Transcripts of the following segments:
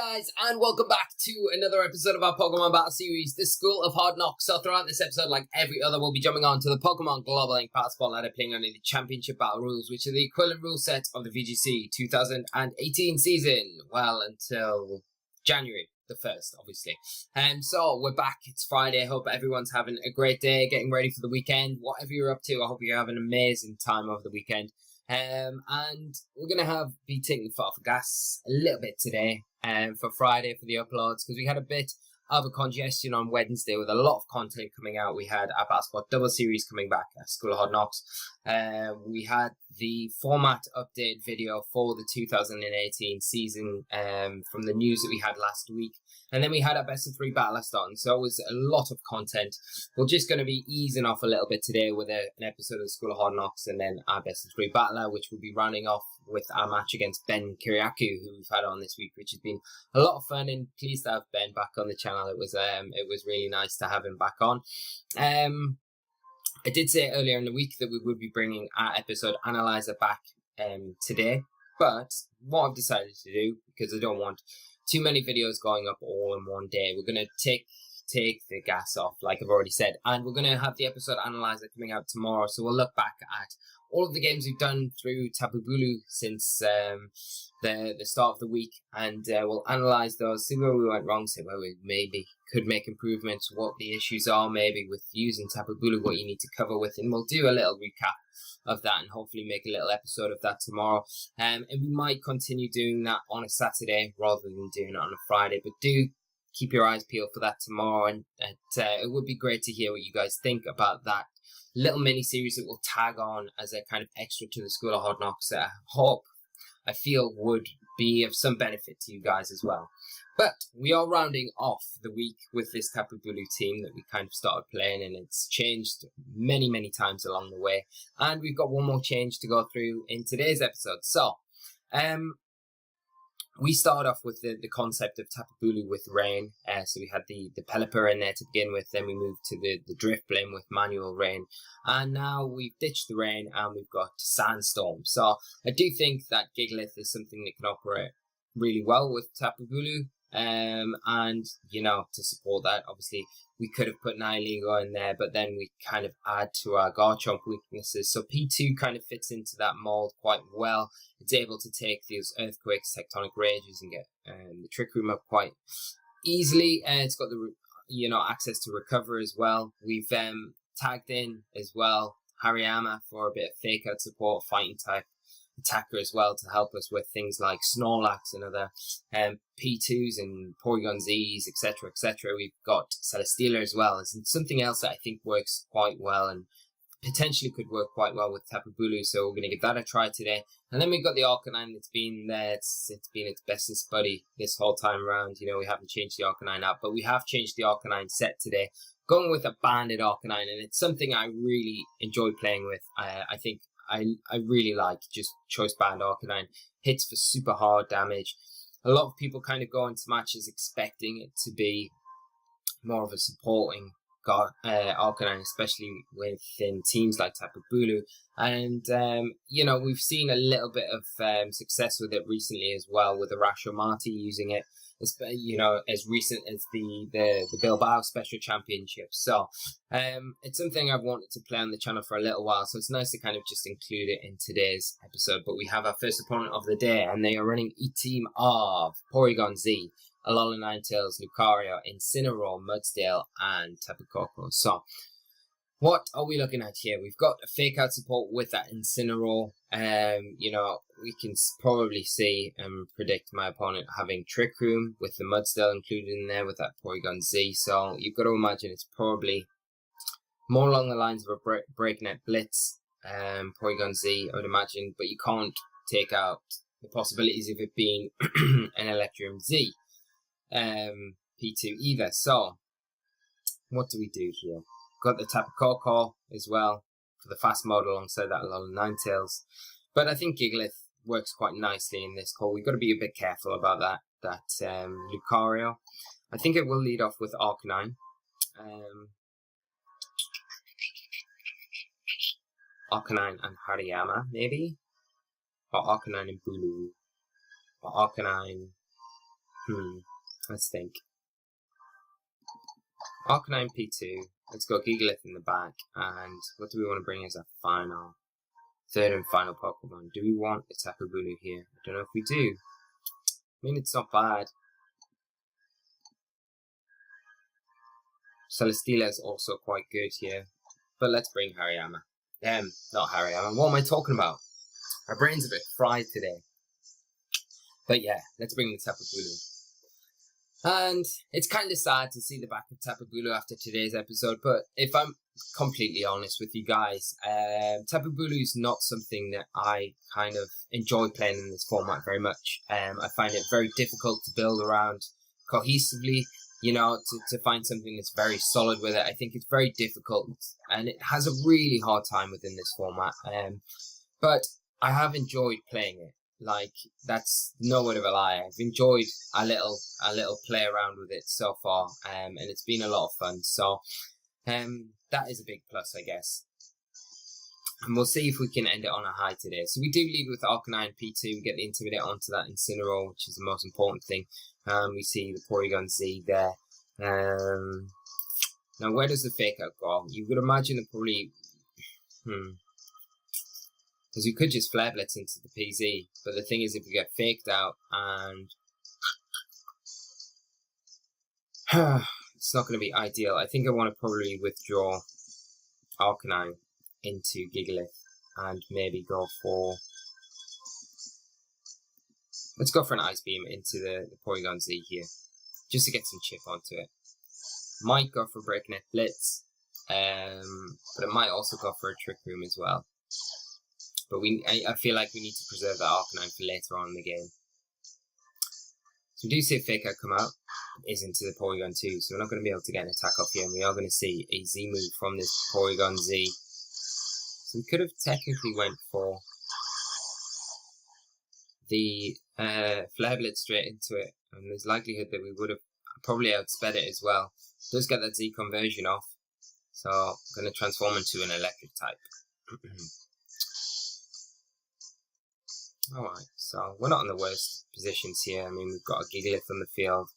guys, and welcome back to another episode of our Pokemon Battle Series, the School of Hard Knocks. So throughout this episode, like every other, we'll be jumping on to the Pokemon Global Link Passport ladder, playing under the Championship Battle rules, which are the equivalent rule set of the VGC 2018 season. Well, until January the 1st, obviously. So we're back. It's Friday. I hope everyone's having a great day, getting ready for the weekend. Whatever you're up to, I hope you're having an amazing time over the weekend. And we're going to be taking the foot off the gas a little bit today for Friday for the uploads, because we had a bit of a congestion on Wednesday with a lot of content coming out. We had our Passport Double Series coming back at School of Hard Knocks. We had the format update video for the 2018 season from the news that we had last week. And then we had our best of 3 battlists on, so it was a lot of content. We're just going to be easing off a little bit today with an episode of School of Hard Knocks, and then our best of 3 battler, which will be rounding off with our match against Ben Kiriakou, who we've had on this week, which has been a lot of fun, and pleased to have Ben back on the channel. It was really nice to have him back on. I did say earlier in the week that we would be bringing our episode analyzer back today, but what I've decided to do, because I don't want too many videos going up all in one day, we're going to take the gas off, like I've already said, and we're going to have the episode analyzer coming out tomorrow. So we'll look back at all of the games we've done through Tapu Bulu since the start of the week, and we'll analyze those, see where we went wrong, see where we maybe could make improvements, what the issues are maybe with using Tapu Bulu, what you need to cover with, and we'll do a little recap of that and hopefully make a little episode of that tomorrow. And we might continue doing that on a Saturday rather than doing it on a Friday, but do keep your eyes peeled for that tomorrow, and it would be great to hear what you guys think about that little mini series that we'll tag on as a kind of extra to the School of Hard Knocks. I feel would be of some benefit to you guys as well. But we are rounding off the week with this Tapu Bulu team that we kind of started playing, and it's changed many times along the way. And we've got one more change to go through in today's episode. So, we start off with the concept of Tapu Bulu with rain. So we had the Pelipper in there to begin with, then we moved to the Drifblim with manual rain. And now we've ditched the rain and we've got Sandstorm. So I do think that Gigalith is something that can operate really well with Tapu Bulu. And, you know, to support that, obviously, we could have put Nihilego in there, but then we kind of add to our Garchomp weaknesses. So P2 kind of fits into that mold quite well. It's able to take these Earthquakes, Tectonic Rages, and get the Trick Room up quite easily. It's got the, access to Recover as well. We've tagged in as well Hariyama for a bit of fake out support, fighting type attacker as well, to help us with things like Snorlax and other P2s and Porygon Zs, etc. We've got Celesteela as well as something else that I think works quite well and potentially could work quite well with Tapu Bulu, so we're going to give that a try today. And then we've got the RK9 that's been there. It's been its bestest buddy this whole time around. You know, we haven't changed the RK9 out, but we have changed the RK9 set today, going with a banded RK9, and it's something I really enjoy playing with. I think I really like just Choice Band Arcanine. Hits for super hard damage. A lot of people kind of go into matches expecting it to be more of a supporting Arcanine, especially within teams like Tapu Bulu. And, we've seen a little bit of success with it recently as well, with Arasho Marty using it, as recent as the Bilbao Special Championship. So it's something I've wanted to play on the channel for a little while, so it's nice to kind of just include it in today's episode. But we have our first opponent of the day, and they are running a team of Porygon Z, Alola Ninetales, Lucario, Incineroar, Mudsdale, and Tapu Koko. So what are we looking at here? We've got a fake out support with that Incineroar. We can probably see and predict my opponent having Trick Room with the Mudsdale included in there with that Porygon Z. So you've got to imagine it's probably more along the lines of a Breakneck Blitz, Porygon Z, I would imagine. But you can't take out the possibilities of it being an Electrium Z P2 either. So what do we do here? Got the Tapu Koko as well for the fast mode alongside that Alola Ninetales. But I think Gigalith works quite nicely in this call. We've got to be a bit careful about that Lucario. I think it will lead off with Arcanine. Arcanine and Hariyama, maybe? Or Arcanine and Bulu. Or Arcanine... Let's think. RK9 P2. Let's go Gigalith in the back. And what do we want to bring as our third and final Pokemon? Do we want a Tapu Bulu here? I don't know if we do. I mean, it's not bad. Celesteela is also quite good here. But let's bring Hariyama. Not Hariyama. What am I talking about? My brain's a bit fried today. But yeah, let's bring the Tapu Bulu. And it's kind of sad to see the back of Tapu Bulu after today's episode, but if I'm completely honest with you guys, Tapu Bulu is not something that I kind of enjoy playing in this format very much. I find it very difficult to build around cohesively, you know, to find something that's very solid with it. I think it's very difficult, and it has a really hard time within this format. But I have enjoyed playing it. Like, that's no word of a lie. I've enjoyed a little play around with it so far, and it's been a lot of fun. So, that is a big plus, I guess. And we'll see if we can end it on a high today. So we do lead with RK9 P2. We get the Intimidate onto that Incineroar, which is the most important thing. We see the Porygon Z there. Now, where does the Fake Out go? You would imagine that probably... Because we could just Flare Blitz into the PZ, but the thing is, if we get faked out and it's not going to be ideal. I think I want to probably withdraw Arcanine into Gigalith and maybe go for... Let's go for an Ice Beam into the Porygon Z here, just to get some chip onto it. Might go for Breakneck Blitz, but it might also go for a Trick Room as well. But I feel like we need to preserve that Arcanine for later on in the game. So we do see a Fake Out come out. It is into the Porygon 2, so we're not going to be able to get an attack off here. And we are going to see a Z move from this Porygon Z. So we could have technically went for the Flare Blitz straight into it. And there's likelihood that we would have probably outsped it as well. It does get that Z conversion off. So I'm going to transform into an electric type. Alright, so we're not in the worst positions here. I mean, we've got a Gigalith on the field.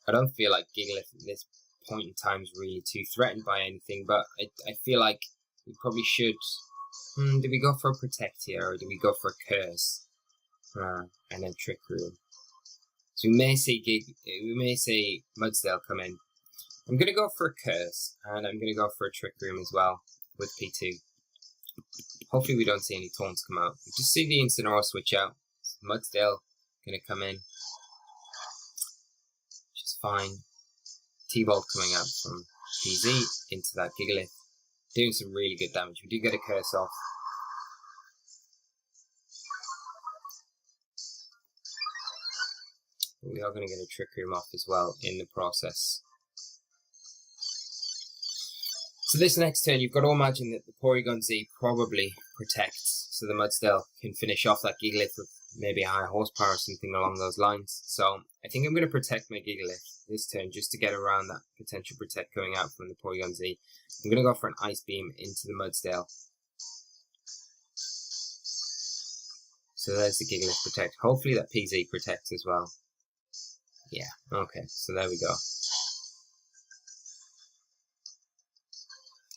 I don't feel like Gigalith at this point in time is really too threatened by anything, but I feel like we probably should... do we go for a Protect here, or do we go for a Curse? And then Trick Room. So we may see Mudsdale come in. I'm going to go for a Curse, and I'm going to go for a Trick Room as well, with P2. Hopefully we don't see any taunts come out. We just see the Incineroar switch out. Mudsdale going to come in, which is fine. T-Bolt coming out from PZ into that Gigalith, doing some really good damage. We do get a Curse off. But we are going to get a Trick Room off as well in the process. So this next turn, you've got to imagine that the Porygon Z probably protects, so the Mudsdale can finish off that Gigalith with maybe a high horsepower or something along those lines. So I think I'm going to protect my Gigalith this turn just to get around that potential Protect going out from the Porygon Z. I'm going to go for an Ice Beam into the Mudsdale. So there's the Gigalith Protect. Hopefully that PZ protects as well. Yeah, okay, so there we go.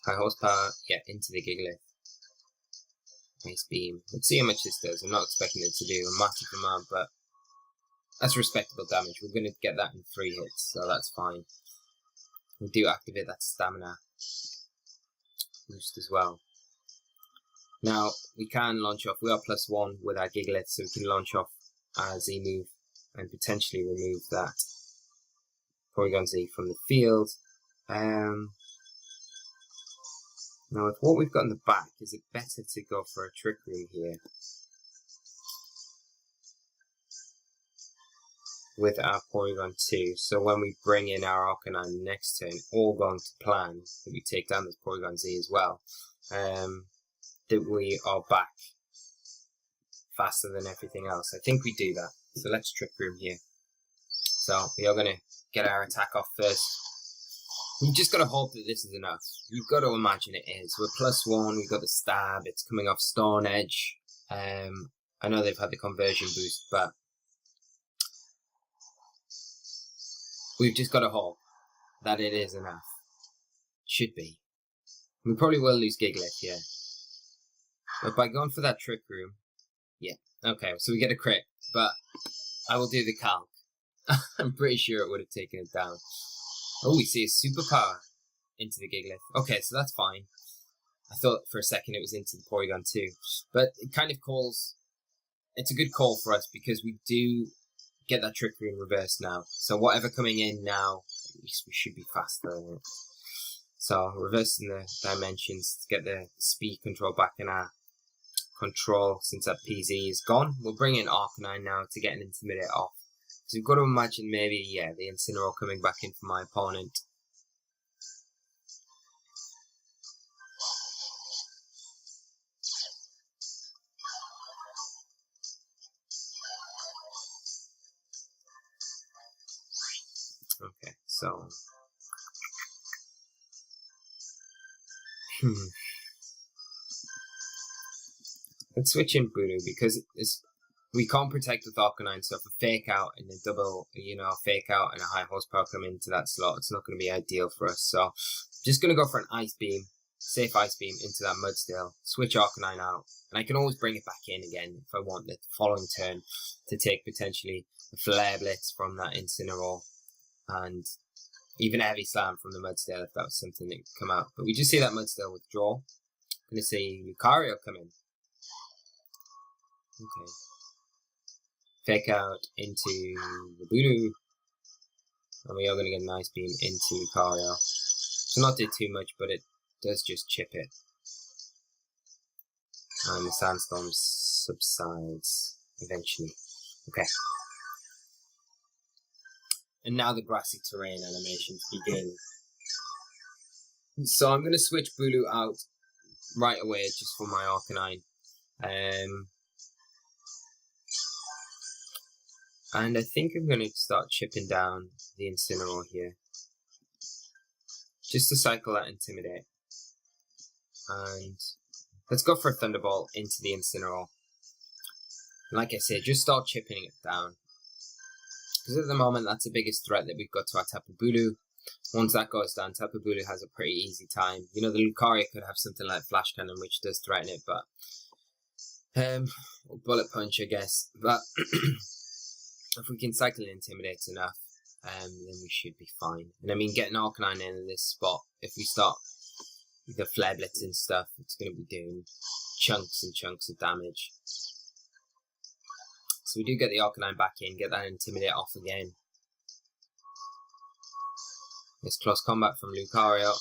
High horsepower, yeah, into the Gigalith. Ice Beam. Let's see how much this does. I'm not expecting it to do a massive amount, but that's respectable damage. We're going to get that in 3 hits, so that's fine. We do activate that stamina boost as well. Now, we can launch off. We are +1 with our Gigalith, so we can launch off our Z move and potentially remove that Porygon Z from the field. Now, with what we've got in the back, is it better to go for a Trick Room here? With our Porygon 2. So when we bring in our Arcanine next turn, all going to plan, that we take down this Porygon Z as well, that we are back faster than everything else. I think we do that. So let's Trick Room here. So we are going to get our attack off first. We've just got to hope that this is enough. You've got to imagine it is. We're +1, we've got the stab, it's coming off Stone Edge. I know they've had the conversion boost, but we've just got to hope that it is enough. Should be. We probably will lose Gigalith here. But by going for that Trick Room, yeah. Okay, so we get a crit, but I will do the calc. I'm pretty sure it would have taken it down. Oh, we see a superpower into the Gigalith. Okay, so that's fine. I thought for a second it was into the Porygon too. But it kind of calls... It's a good call for us because we do get that Trick Room reversed now. So whatever coming in now, we should be faster than it. So reversing the dimensions to get the speed control back in our control since that PZ is gone. We'll bring in RK9 now to get an Intimidate off. So we've got to imagine maybe, yeah, the Incineroar coming back in for my opponent. Okay, so... Let's switch in Bulu because we can't protect with RK9, so if a fake out and a double, fake out and a high horsepower come into that slot, it's not going to be ideal for us. So just going to go for an Ice Beam, safe Ice Beam into that Mudsteel, switch RK9 out, and I can always bring it back in again if I want the following turn to take potentially a Flare Blitz from that Incineroar and even a Heavy Slam from the Mudsteel if that was something that could come out. But we just see that Mudsteel withdraw. Going to see Lucario come in. Okay. Fake out into the Bulu. And we are going to get an Ice Beam into Lucario. So not do too much, but it does just chip it. And the Sandstorm subsides eventually. Okay. And now the Grassy Terrain animations begin. So I'm going to switch Bulu out right away just for my RK9. And I think I'm going to start chipping down the Incineroar here. Just to cycle that Intimidate. And let's go for a Thunderbolt into the Incineroar. Like I said, just start chipping it down. Because at the moment, that's the biggest threat that we've got to our Tapu Bulu. Once that goes down, Tapu Bulu has a pretty easy time. You know, the Lucario could have something like Flash Cannon, which does threaten it, but... or Bullet Punch, I guess. But... if we can cycle and Intimidate enough, then we should be fine. And I mean, getting RK9 in this spot, if we start the Flare Blitz and stuff, it's going to be doing chunks and chunks of damage. So we do get the RK9 back in, get that Intimidate off again. This close combat from Lucario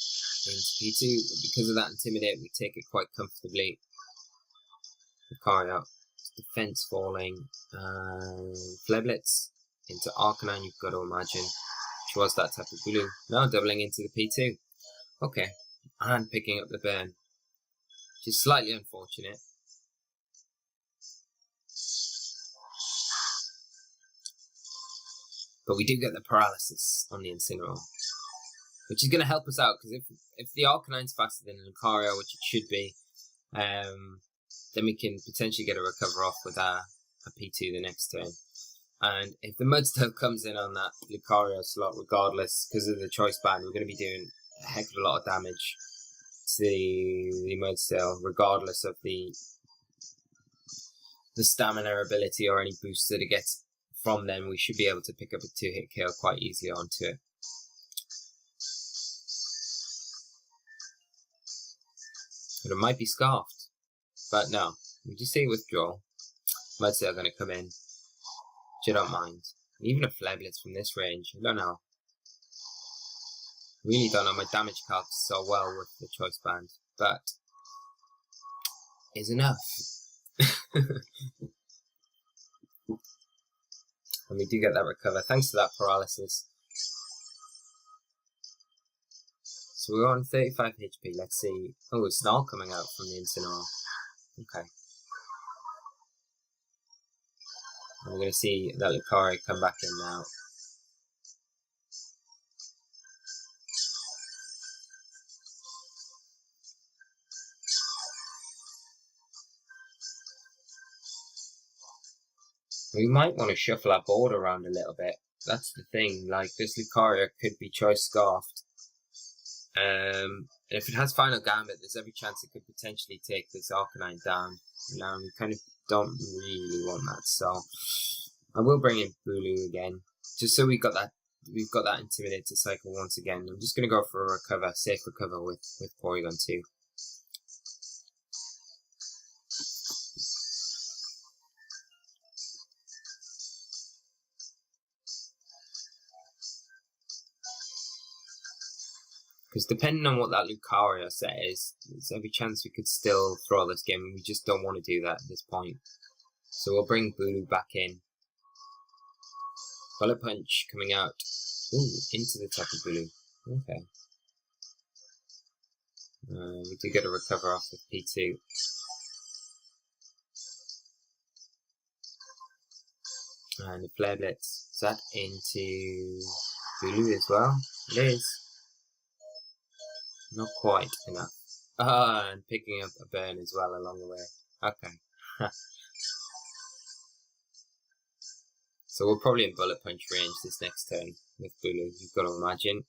into P2, but because of that Intimidate, we take it quite comfortably. Lucario. Defense falling, Flare Blitz into RK9, you've got to imagine, which was that Tapu Bulu. Now doubling into the P2. Okay, and picking up the burn, which is slightly unfortunate. But we do get the paralysis on the Incineroar, which is going to help us out, because if the RK9's faster than Lucario, which it should be, then we can potentially get a recover off with a P2 the next turn. And if the Mudsteel comes in on that Lucario slot, regardless, because of the choice band, we're going to be doing a heck of a lot of damage to the Mudsteel, regardless of the stamina ability or any boosts that it gets from them. We should be able to pick up a 2-hit kill quite easily onto it. But it might be Scarfed. But no, we just see withdrawal. Mudsteel are going to come in, which I don't mind. Even a Flare Blitz from this range, I don't know. Really don't know my damage calcs so well with the choice band, but is enough. And we do get that recover thanks to that paralysis. So we're on 35 HP. Let's see. Oh, a Snarl coming out from the Incineroar. Okay. And we're going to see that Lucario come back in now. We might want to shuffle our board around a little bit. That's the thing. Like, this Lucario could be choice scarfed. And if it has Final Gambit, there's every chance it could potentially take this RK9 down. Now, we kind of don't really want that, so I will bring in Bulu again, just so we've got that Intimidate to cycle once again. I'm just going to go for a recover, safe recover with Porygon 2. Because depending on what that Lucario set is, there's every chance we could still throw this game, and we just don't want to do that at this point. So we'll bring Bulu back in. Bullet Punch coming out. Ooh, into the Tapu Bulu. Okay. We do get a recover off with P2. And the Flare Blitz. Is that into Bulu as well? It is. Not quite enough. And picking up a burn as well along the way. Okay. So we're probably in Bullet Punch range this next turn with Bulu, you've got to imagine.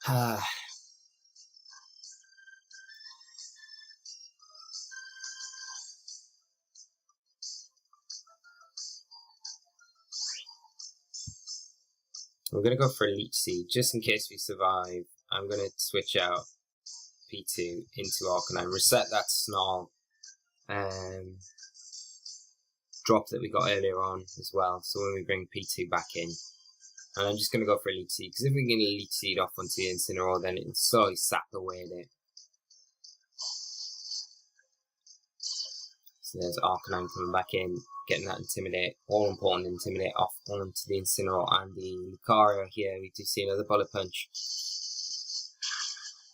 Okay. We're going to go for a Leech Seed, just in case we survive. I'm going to switch out P2 into RK9, reset that Snarl drop that we got earlier on as well, so when we bring P2 back in. And I'm just going to go for a Leech Seed, because if we can Leech Seed off onto the Incineroar, then it'll slowly sap away at it. So there's RK9 coming back in, getting that Intimidate, all important Intimidate off onto the Incineroar and the Lucario here. We do see another Bullet Punch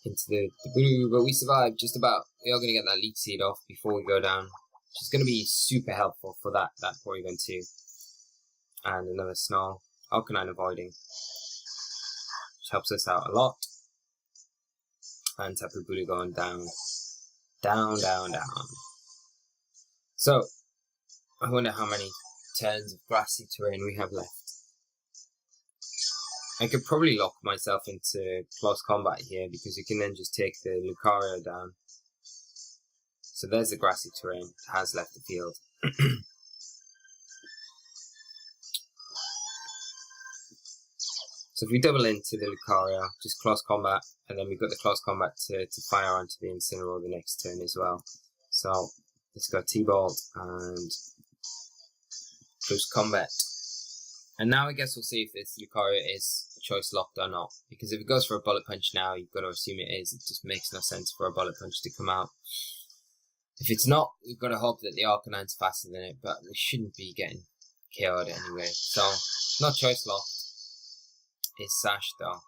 into the Bulu, but we survived just about. We are going to get that Leech Seed off before we go down, which is going to be super helpful for that Porygon 2. And another Snarl, RK9 avoiding, which helps us out a lot. And Tapu Bulu going down, down, down, down. So, I wonder how many turns of grassy terrain we have left. I could probably lock myself into close combat here, because you can then just take the Lucario down. So there's the grassy terrain, it has left the field. So if we double into the Lucario, just close combat, and then we've got the close combat to fire onto the Incineroar the next turn as well. So let's go T-Bolt and close combat. And now I guess we'll see if this Lucario is choice locked or not. Because if it goes for a Bullet Punch now, you've got to assume it is. It just makes no sense for a Bullet Punch to come out. If it's not, we've got to hope that the RK9's faster than it, but we shouldn't be getting KO'd anyway. So, not choice locked. It's Sash though.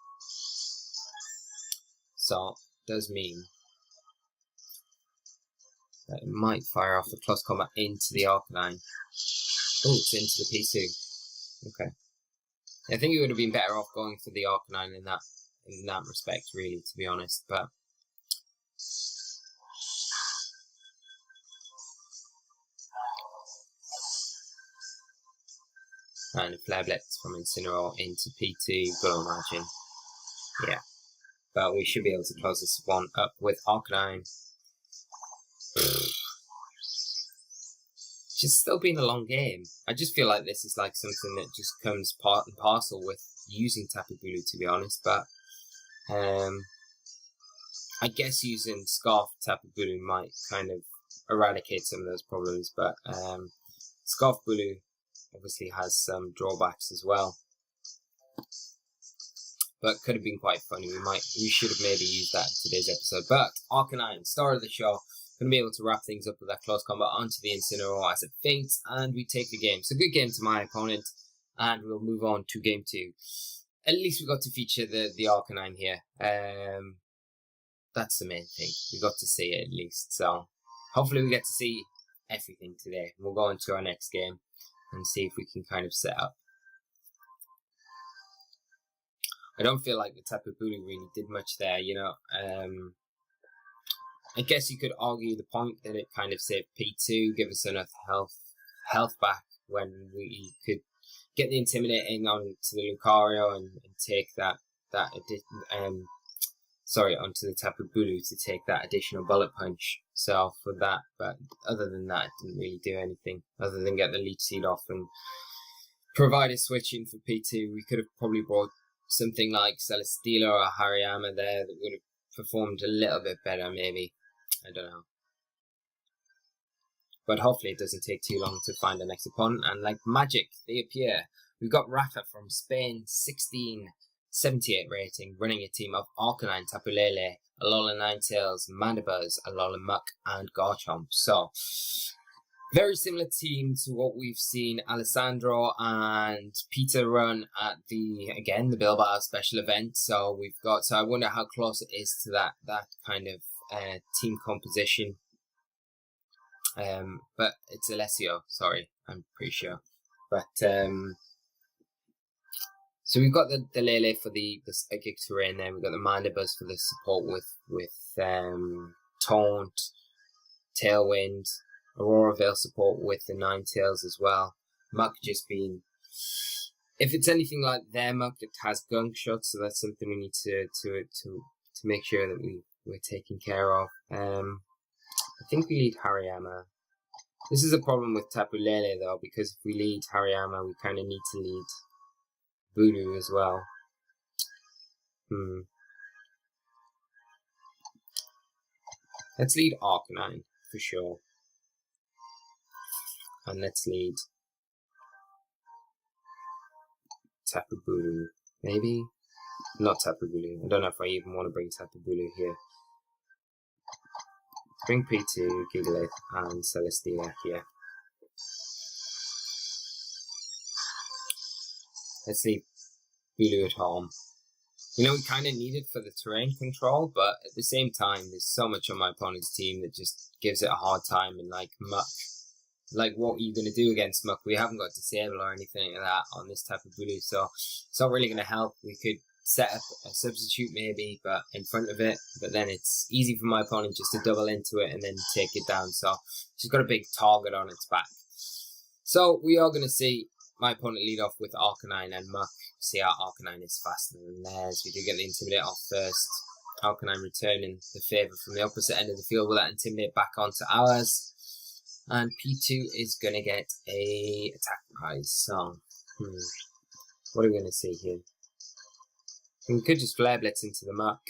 So, does mean that it might fire off the close combat into the RK9. Oh, it's into the P2. Okay. I think it would have been better off going for the RK9 in that respect, really, to be honest. But and a Flare Blitz from Incineroar into P2, got to imagine. Yeah. But we should be able to close this one up with RK9. It's still been a long game. I just feel like this is like something that just comes part and parcel with using Tapu Bulu, to be honest. But I guess using Scarf Tapu Bulu might kind of eradicate some of those problems. But Scarf Bulu obviously has some drawbacks as well. But could have been quite funny. We should have maybe used that in today's episode. But RK9, star of the show. Going to be able to wrap things up with that close combat onto the Incineroar as it faints, and we take the game. So good game to my opponent, and we'll move on to game 2. At least we got to feature the RK9 here. That's the main thing. We got to see it at least. So hopefully we get to see everything today. We'll go into our next game and see if we can kind of set up. I don't feel like the Tapu Bulu really did much there, you know. I guess you could argue the point that it kind of saved P2, give us enough health back when we could get the intimidating onto the Lucario and take onto the Tapu Bulu to take that additional bullet punch. So for that, but other than that, it didn't really do anything other than get the Leech Seed off and provide a switch in for P2. We could have probably brought something like Celesteela or Hariyama there that would have performed a little bit better, maybe. I don't know. But hopefully it doesn't take too long to find the next opponent. And like magic, they appear. We've got Rafa from Spain, 1678 rating, running a team of RK9, Tapu Lele, Alola Ninetales, Mandibuzz, Alola Muck, and Garchomp. So, very similar team to what we've seen Alessandro and Peter run at the Bilbao special event. So I wonder how close it is to that kind of team composition. But it's Alessio, sorry, I'm pretty sure. But so we've got the Lele for the Psychic Terrain there. We've got the Mandibuzz for the support with Taunt, Tailwind, Aurora Veil support with the Ninetales as well. Muck just being, if it's anything like their Muck, it has Gunk Shot, so that's something we need to make sure that we're taking care of. I think we lead Hariyama. This is a problem with Tapu Lele though, because if we lead Hariyama, we kind of need to lead Bulu as well. Let's lead RK9 for sure. And let's lead Tapu Bulu. Maybe? Not Tapu Bulu. I don't know if I even want to bring Tapu Bulu here. Bring P2, Gigalith, and Celesteela here. Let's leave Bulu at home. You know, we kind of need it for the terrain control, but at the same time, there's so much on my opponent's team that just gives it a hard time. And like Muck, like what are you going to do against Muck? We haven't got Disable or anything like that on this Tapu Bulu, so it's not really going to help. We could set up a substitute maybe, but in front of it, but then it's easy for my opponent just to double into it and then take it down. So she's got a big target on its back. So we are going to see my opponent lead off with RK9 and Muck. See how RK9 is faster than theirs. We do get the Intimidate off first. RK9 returning the favour from the opposite end of the field with that Intimidate back onto ours. And P2 is going to get a attack prize. So, what are we going to see here? We could just Flare Blitz into the Muck.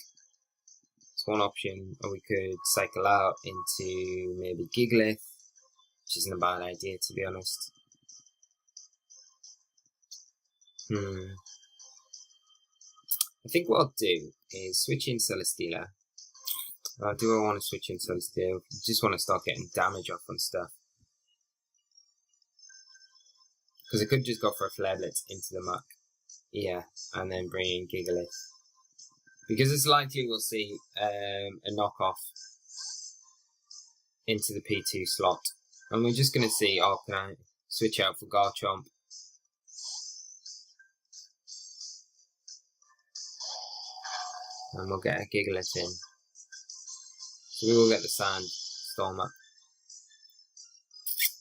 It's one option. Or we could cycle out into maybe Gigalith, which isn't a bad idea to be honest. I think what I'll do is switch in Celesteela. Do I want to switch in Celesteela? I just want to start getting damage off on stuff. Because I could just go for a Flare Blitz into the Muck. Yeah, and then bring in Gigalith. Because it's likely we'll see a knockoff into the P2 slot. And we're just going to see RK9 switch out for Garchomp. And we'll get a Gigalith in. So we will get the Sand Storm up.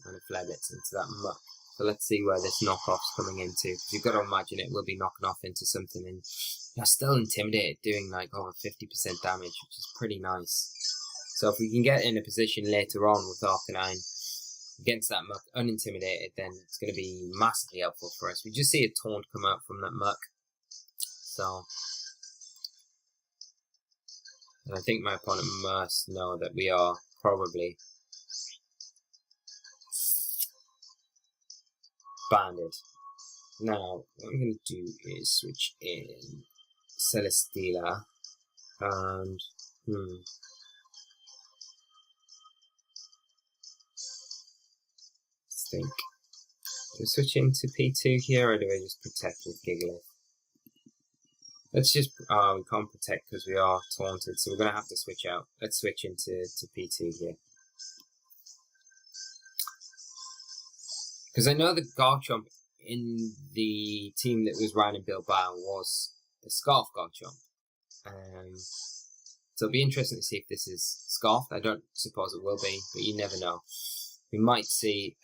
And a Flare Blitz into that Muck. So let's see where this knockoff's coming into. Because you've got to imagine it will be knocking off into something. And you're still intimidated, doing like over 50% damage, which is pretty nice. So if we can get in a position later on with RK9 against that Muck unintimidated, then it's going to be massively helpful for us. We just see a Taunt come out from that Muck. So and I think my opponent must know that we are probably banded. Now, what I'm going to do is switch in Celesteela and let's think. Do I switch into P2 here, or do I just protect with Gigalith? Let's just, we can't protect because we are taunted, so we're going to have to switch out. Let's switch into P2 here. Because I know the Garchomp in the team that was riding Bilbao was the Scarf Garchomp. So it'll be interesting to see if this is scoffed. I don't suppose it will be, but you never know. We might see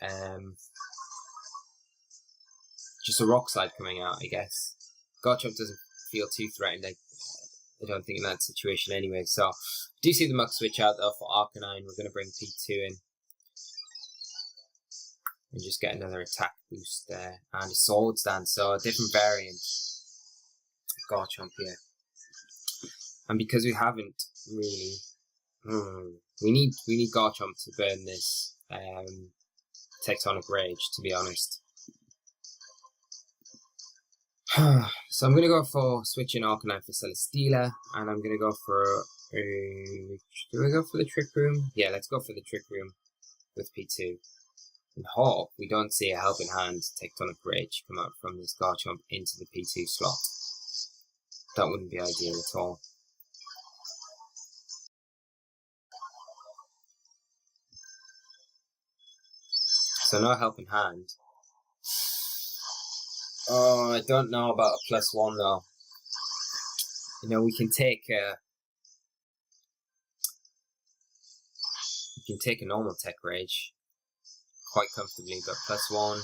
just a rock slide coming out, I guess. Garchomp doesn't feel too threatened. I don't think in that situation anyway. So do see the Muck switch out though for RK9. We're going to bring P2 in and just get another attack boost there, and a Swords Dance. So a different variant of Garchomp here. And because we haven't really, we need Garchomp to burn this Tectonic Rage, to be honest. So I'm going to go for switching RK9 for Celesteela, and I'm going to go for do we go for the Trick Room? Yeah, let's go for the Trick Room with P2. And hope we don't see a Helping Hand Tectonic Rage come out from this Garchomp into the P2 slot. That wouldn't be ideal at all. So no Helping Hand. Oh, I don't know about a +1 though. You know, we can take a normal Tech Rage quite comfortably, but +1,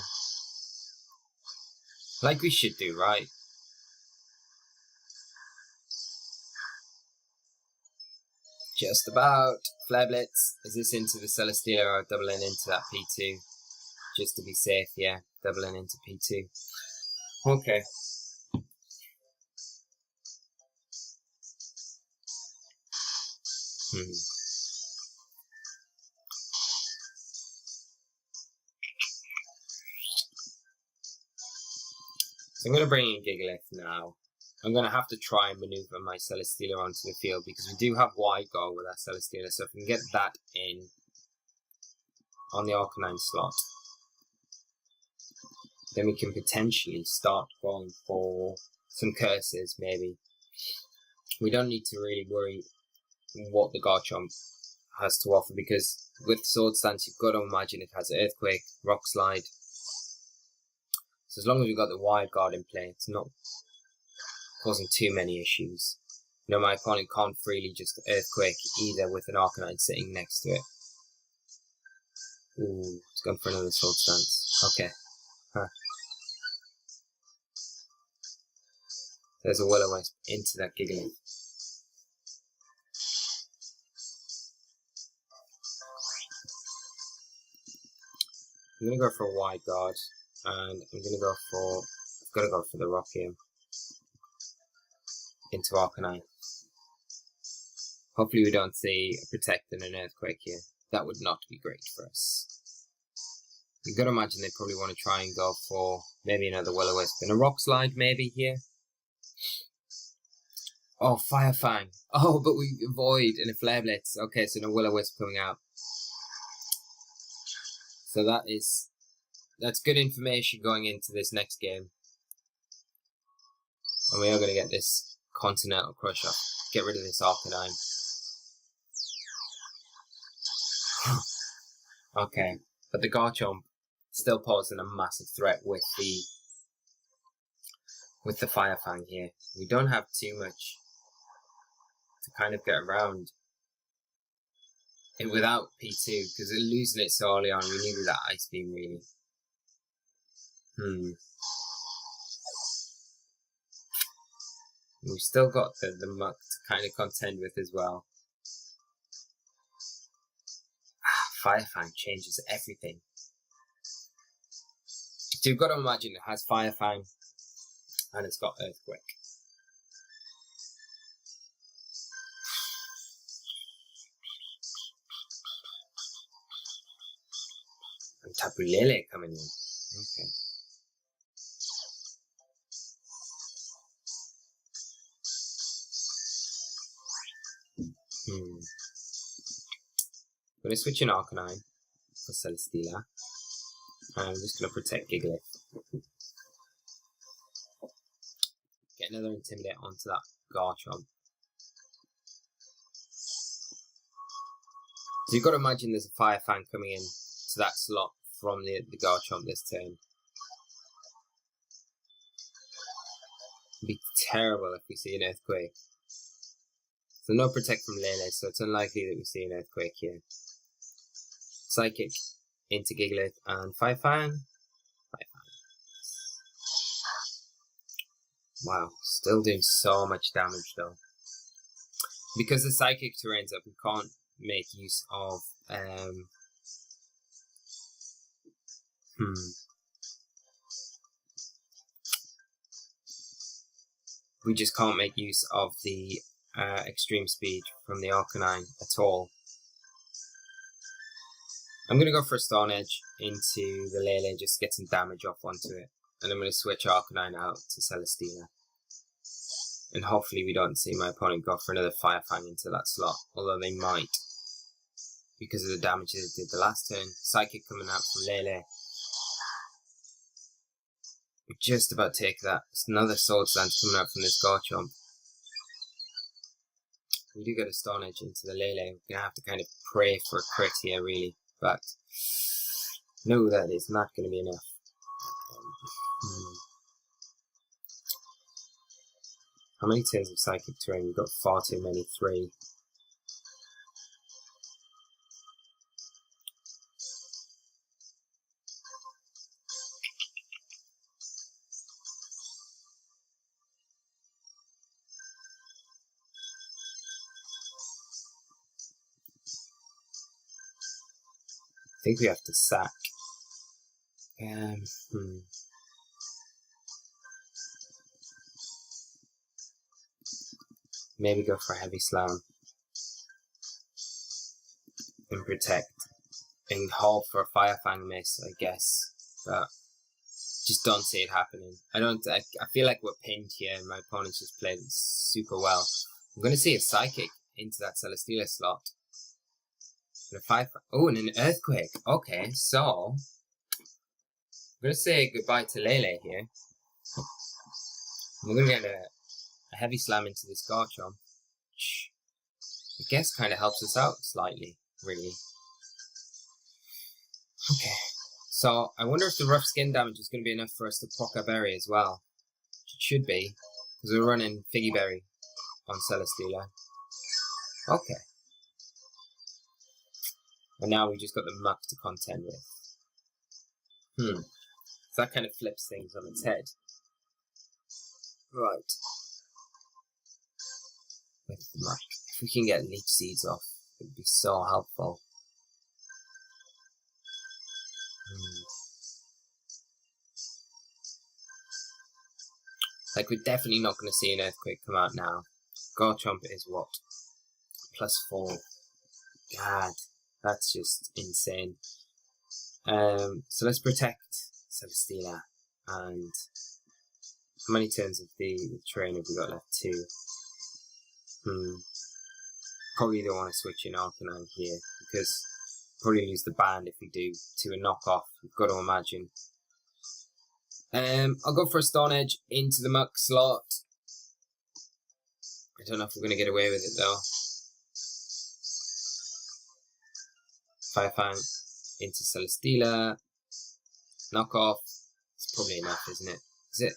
like we should do, right? Just about. Flare Blitz. Is this into the Celesteela or doubling into that P2? Just to be safe, yeah. Doubling into P2. Okay. So I'm going to bring in Gigalith now. I'm going to have to try and maneuver my Celesteela onto the field because we do have wide goal with our Celesteela. So if we can get that in on the RK9 slot, then we can potentially start going for some curses, maybe. We don't need to really worry what the Garchomp has to offer, because with Swords Dance, you've got to imagine it has Earthquake, Rock Slide. So as long as we've got the Wild Guard in play, it's not causing too many issues. You know, my opponent can't freely just Earthquake either with an RK9 sitting next to it. Ooh, it's gone for another Swords Dance. Okay. Huh. There's a Will-O-Wisp into that Gigalith. I'm going to go for a Wide Guard, and I'm going to go for, I've got to go for the Rock here, into RK9. Hopefully we don't see a Protect and an Earthquake here. That would not be great for us. You've got to imagine they probably want to try and go for maybe another Will-O-Wisp and a Rock Slide maybe here. Oh, Fire Fang. Oh, but we avoid and a Flare Blitz. Okay, so no Will-O-Wisp coming out. So that's good information going into this next game. And we are going to get this Continental Crush up. Get rid of this RK9. Okay, but the Garchomp still posing a massive threat with the Fire Fang here. We don't have too much to kind of get around it without P2, because losing it so early on, we needed that Ice Beam really. We've still got the Muck to kind of contend with as well. Fire Fang changes everything. So you've got to imagine it has Fire Fang and it's got Earthquake. And Tapu Bulu coming in. Okay. I'm going to switch in RK9 for Celesteela. And I'm just going to protect Gigalith. Get another Intimidate onto that Garchomp. So you've got to imagine there's a Fire Fang coming in to that slot from the Garchomp this turn. It'd be terrible if we see an Earthquake. So no protect from Lele, so it's unlikely that we see an Earthquake here. Psychic into Gigalith and Firefang. Wow, still doing so much damage though. Because the Psychic terrain's up, we can't make use of we just can't make use of the extreme speed from the RK9 at all. I'm going to go for a Stone Edge into the Lele just to get some damage off onto it. And I'm going to switch RK9 out to Celesteela. And hopefully we don't see my opponent go for another Firefang into that slot. Although they might. Because of the damage that it did the last turn. Psychic coming out from Lele. We just about take that. There's another Swords Dance coming out from this Garchomp. We do get a Stone Edge into the Lele. We're going to have to kind of pray for a crit here really. But no, that is not going to be enough. How many turns of Psychic terrain? We've got far too many. 3. I think we have to sack. Maybe go for a Heavy Slam. And protect. And hope for a Firefang miss, I guess. But just don't see it happening. I feel like we're pinned here and my opponent's just played super well. I'm going to see a Psychic into that Celesteela slot. And a Firefang. Oh, and an Earthquake. Okay, so I'm going to say goodbye to Lele here. We're going to get a Heavy Slam into this Garchomp, which I guess kind of helps us out slightly, really. Okay, so I wonder if the rough skin damage is going to be enough for us to proc our berry as well. It should be, because we're running Figgy Berry on Celesteela. Okay. And now we just got the Muck to contend with. So that kind of flips things on its head. Right. With the Muck. If we can get Leech Seeds off, it would be so helpful. Like, we're definitely not going to see an Earthquake come out now. Garchomp is what? +4. God, that's just insane. So let's protect Celesteela. And how many turns of the terrain have we got left? 2. Probably don't want to switch in RK9 here, because probably lose the band if we do to a knockoff. We've got to imagine. I'll go for a Stone Edge into the Muck slot. I don't know if we're going to get away with it though. Firefang into Celesteela. Knockoff. It's probably enough, isn't it? Is it?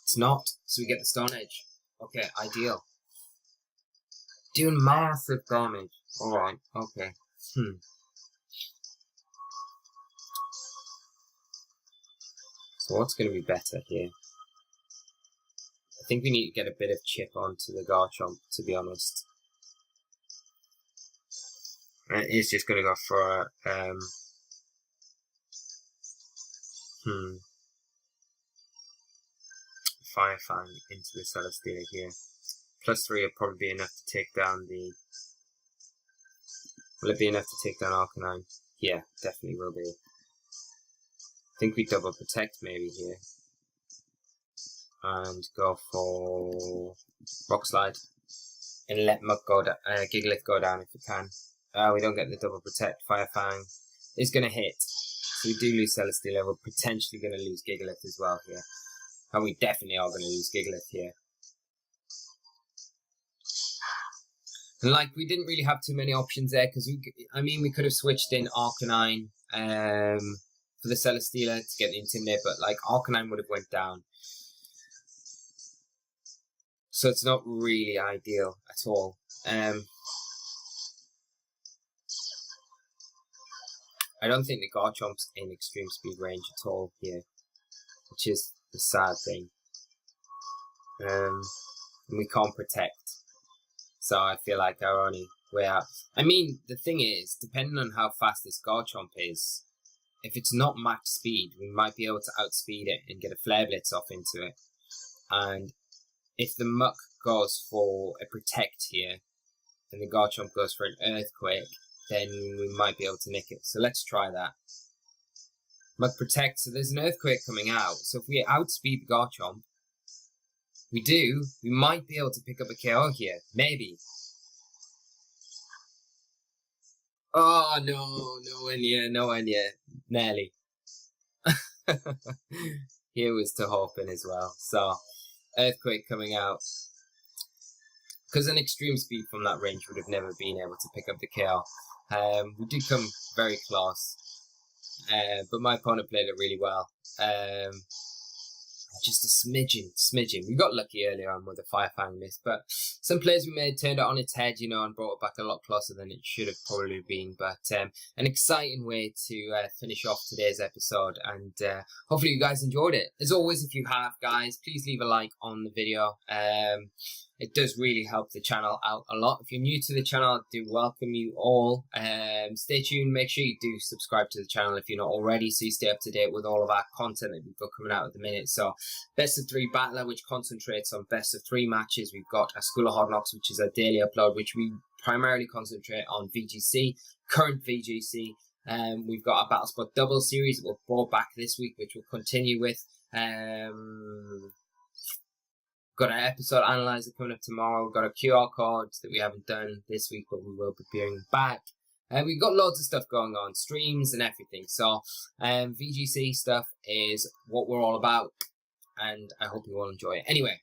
It's not. So we get the Stone Edge. Okay, ideal. Doing massive damage. Alright, okay. So what's going to be better here? I think we need to get a bit of chip onto the Garchomp, to be honest. And it's just going to go for Firefang into the Celesteela here. +3 will probably be enough to take down the... Will it be enough to take down RK9? Yeah, definitely will be. I think we double protect maybe here. And go for Rock Slide. And let Mug go Gigalith go down if we can. We don't get the double protect. Firefang is going to hit. So we do lose Celesteela. We're potentially going to lose Gigalith as well here. And we definitely are going to lose Gigalith here. And like, we didn't really have too many options there, because we could have switched in RK9 for the Celesteela to get the Intimidate, but like RK9 would have went down. So it's not really ideal at all. I don't think the Garchomp's in extreme speed range at all here, which is the sad thing. And we can't protect, so I feel like our only way out. I mean, the thing is, depending on how fast this Garchomp is, if it's not max speed, we might be able to outspeed it and get a Flare Blitz off into it. And if the Muck goes for a Protect here, and the Garchomp goes for an Earthquake, then we might be able to nick it. So let's try that. Muck Protect, so there's an Earthquake coming out. So if we outspeed the Garchomp, we might be able to pick up a KO here. Maybe. Oh, no, nowhere near. Nearly. Here was to hoping as well. So, Earthquake coming out. Because an extreme speed from that range would have never been able to pick up the KO. We did come very close. But my opponent played it really well. Just a smidgen. We got lucky earlier on with the Fire Fang miss, but some plays we made turned it on its head, and brought it back a lot closer than it should have probably been. But an exciting way to finish off today's episode, and hopefully you guys enjoyed it. As always, if you have, guys, please leave a like on the video. It does really help the channel out a lot. If you're new to the channel, I do welcome you all. Stay tuned. Make sure you do subscribe to the channel if you're not already, so you stay up to date with all of our content that we've got coming out at the minute. So, Best of 3 Battler, which concentrates on best of 3 matches. We've got a School of Hard Knocks, which is a daily upload, which we primarily concentrate on VGC, current VGC. We've got our Battle Spot Double series that we'll brought back this week, which we'll continue with. Got an episode analyzer coming up tomorrow. We've got a QR code that we haven't done this week, but we will be bringing back. We've got loads of stuff going on, streams and everything. So VGC stuff is what we're all about, and I hope you all enjoy it. Anyway,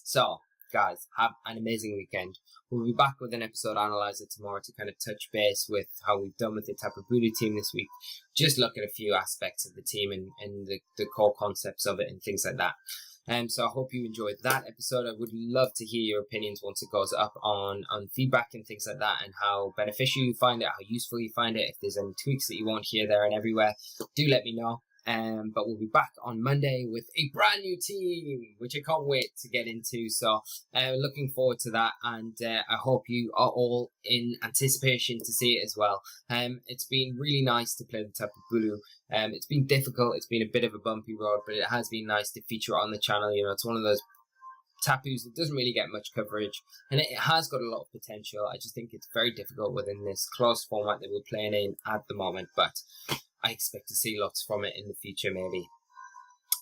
so guys, have an amazing weekend. We'll be back with an episode analyzer tomorrow to kind of touch base with how we've done with the Tapu Bulu team this week. Just look at a few aspects of the team and the core concepts of it and things like that. So I hope you enjoyed that episode. I would love to hear your opinions once it goes up on feedback and things like that, and how beneficial you find it, how useful you find it. If there's any tweaks that you want here, there, and everywhere, do let me know. But we'll be back on Monday with a brand new team, which I can't wait to get into. So looking forward to that, and I hope you are all in anticipation to see it as well. It's been really nice to play the Tapu Bulu. It's been difficult. It's been a bit of a bumpy road, but it has been nice to feature it on the channel. It's one of those Tapus that doesn't really get much coverage, and it has got a lot of potential. I just think it's very difficult within this close format that we're playing in at the moment, but I expect to see lots from it in the future, maybe.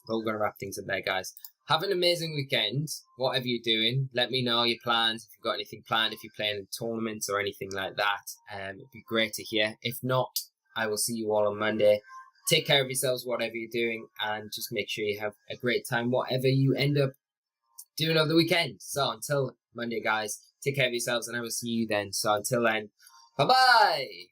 But we're going to wrap things up there, guys. Have an amazing weekend. Whatever you're doing, let me know your plans. If you've got anything planned, if you're playing in tournaments or anything like that, it'd be great to hear. If not, I will see you all on Monday. Take care of yourselves, whatever you're doing, and just make sure you have a great time, whatever you end up doing over the weekend. So until Monday, guys, take care of yourselves, and I will see you then. So until then, bye-bye!